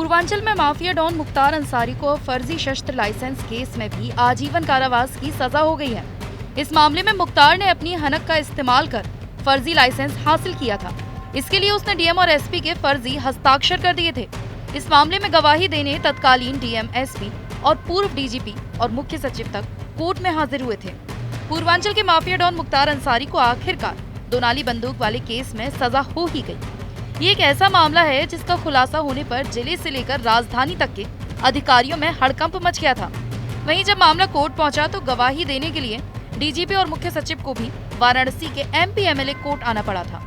पूर्वांचल में mafia don Mukhtar Ansari को फर्जी शस्त्र लाइसेंस केस में भी आजीवन कारावास की सजा हो गई है। इस मामले में मुख्तार ने अपनी हनक का इस्तेमाल कर फर्जी लाइसेंस हासिल किया था। इसके लिए उसने डीएम और एसपी के फर्जी हस्ताक्षर कर दिए थे। इस मामले में गवाही देने तत्कालीन डीएम, एसपी और पूर्व डीजीपी और मुख्य सचिव तक कोर्ट में हाजिर हुए थे। पूर्वांचल के माफिया डॉन मुख्तार अंसारी को आखिरकार दोनाली बंदूक वाले केस में सजा हो ही गई। ये एक ऐसा मामला है जिसका खुलासा होने पर जिले से लेकर राजधानी तक के अधिकारियों में हड़कंप मच गया था। वहीं जब मामला कोर्ट पहुंचा तो गवाही देने के लिए डीजीपी और मुख्य सचिव को भी वाराणसी के एमपी एमएलए कोर्ट आना पड़ा था।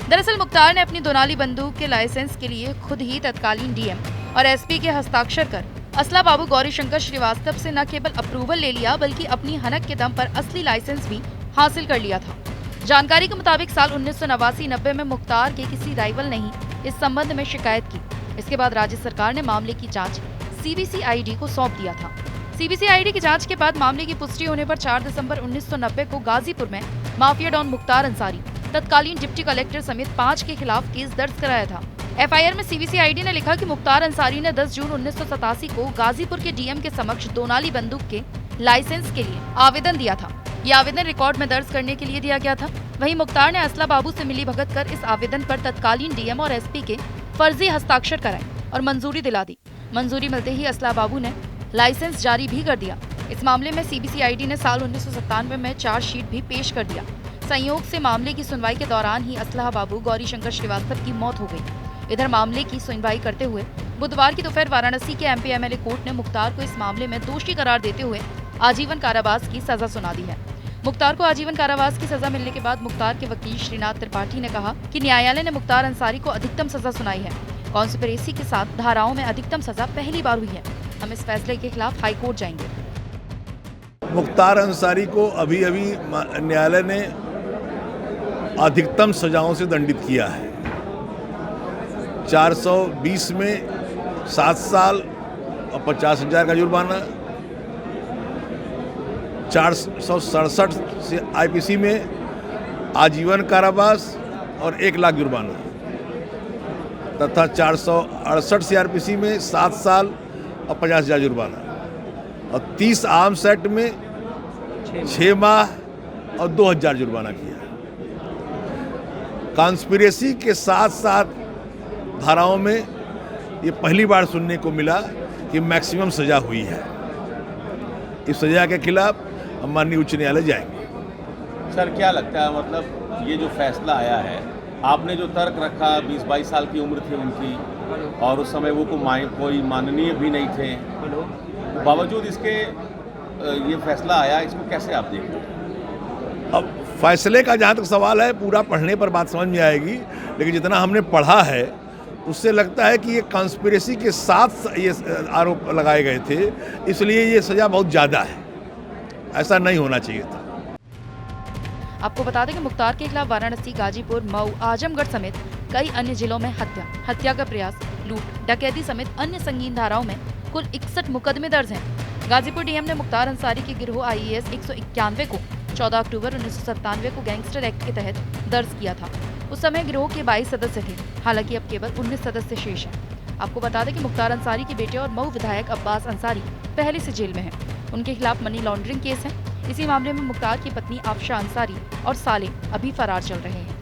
दरअसल मुख्तार ने अपनी दोनाली बंदूक के लाइसेंस के लिए खुद ही तत्कालीन डीएम और एसपी के हस्ताक्षर कर असला बाबू गौरीशंकर श्रीवास्तव से न केवल अप्रूवल ले लिया बल्कि अपनी हनक के दम पर असली लाइसेंस भी हासिल कर लिया था। जानकारी के मुताबिक साल 1989-90 में मुख्तार के किसी राइवल ने ही इस संबंध में शिकायत की। इसके बाद राज्य सरकार ने मामले की जांच सीबीसीआईडी को सौंप दिया था। सीबीसीआईडी की जांच के बाद मामले की पुष्टि होने पर 4 दिसंबर 1990 को गाजीपुर में माफिया डॉन मुख्तार अंसारी तत्कालीन डिप्टी कलेक्टर समेत 5 के खिलाफ केस दर्ज कराया था। एफआईआर में सीबीसीआईडी ने लिखा कि मुख्तार अंसारी ने 10 जून 1987 को गाजीपुर के डीएम के समक्ष दोनाली बंदूक के लाइसेंस के लिए आवेदन दिया था। ये आवेदन रिकॉर्ड में दर्ज करने के लिए दिया गया था। वहीं मुख्तार ने असला बाबू से मिली भगत कर इस आवेदन पर तत्कालीन डीएम और एसपी के फर्जी हस्ताक्षर कराए और मंजूरी दिला दी। मंजूरी मिलते ही असला बाबू ने लाइसेंस जारी भी कर दिया। इस मामले में सीबीसीआईडी ने साल 1997 में चार्जशीट भी पेश कर दिया। संयोग से मामले की सुनवाई के दौरान ही असला बाबू गौरीशंकर श्रीवास्तव की मौत हो गई। इधर मामले की सुनवाई करते हुए बुधवार की दोपहर वाराणसी के एमपी एमएलए कोर्ट ने मुख्तार को इस मामले में दोषी करार देते हुए आजीवन कारावास की सजा सुना दी है। मुख्तार को आजीवन कारावास की सजा मिलने के बाद मुख्तार के वकील श्रीनाथ त्रिपाठी ने कहा कि न्यायालय ने मुख्तार अंसारी को अधिकतम सजा सुनाई है। कॉन्स्पिरेसी के साथ धाराओं में अधिकतम सजा पहली बार हुई है। हम इस फैसले के खिलाफ हाई कोर्ट जाएंगे। मुख्तार अंसारी को अभी न्यायालय ने अधिकतम सजाओं से दंडित किया है। 420 में 7 साल और 50,000 का जुर्माना, 467 से आईपीसी में आजीवन कारावास और 1 लाख जुर्माना तथा 468 सीआरपीसी में 7 साल और 50,000 जुर्माना और 30 आर्म्स एक्ट में 6 माह और 2,000 जुर्माना किया। कॉन्स्पिरेसी के साथ साथ धाराओं में ये पहली बार सुनने को मिला कि मैक्सिमम सजा हुई है। इस सजा के खिलाफ हम माननीय उच्च न्यायालय जाएंगे। सर क्या लगता है, मतलब ये जो फैसला आया है, आपने जो तर्क रखा 20-22 साल की उम्र थी उनकी और उस समय वो कोई माननीय भी नहीं थे, बावजूद इसके ये फैसला आया, इसको कैसे आप देखते हैं? अब फैसले का जहाँ तक सवाल है पूरा पढ़ने पर बात समझ में आएगी, लेकिन जितना हमने पढ़ा है उससे लगता है कि ये कॉन्स्पिरेसी के साथ ये आरोप लगाए गए थे, इसलिए ये सज़ा बहुत ज़्यादा है। ऐसा नहीं होना चाहिए था। आपको बता दें कि मुख्तार के खिलाफ वाराणसी, गाजीपुर, मऊ, आजमगढ़ समेत कई अन्य जिलों में हत्या का प्रयास, लूट, डकैती समेत अन्य संगीन धाराओं में कुल 61 मुकदमे दर्ज हैं। गाजीपुर डीएम ने मुख्तार अंसारी के गिरोह आईएएस 191 को 14 अक्टूबर 1997 को गैंगस्टर एक्ट के तहत दर्ज किया था। उस समय गिरोह के 22 सदस्य थे, हालांकि अब केवल 19 सदस्य शेष हैं। आपको बता दें कि मुख्तार अंसारी के बेटे और मऊ विधायक अब्बास अंसारी पहले से जेल में हैं। उनके खिलाफ मनी लॉन्ड्रिंग केस है। इसी मामले में मुख्तार की पत्नी आफशा अंसारी और साले अभी फरार चल रहे हैं।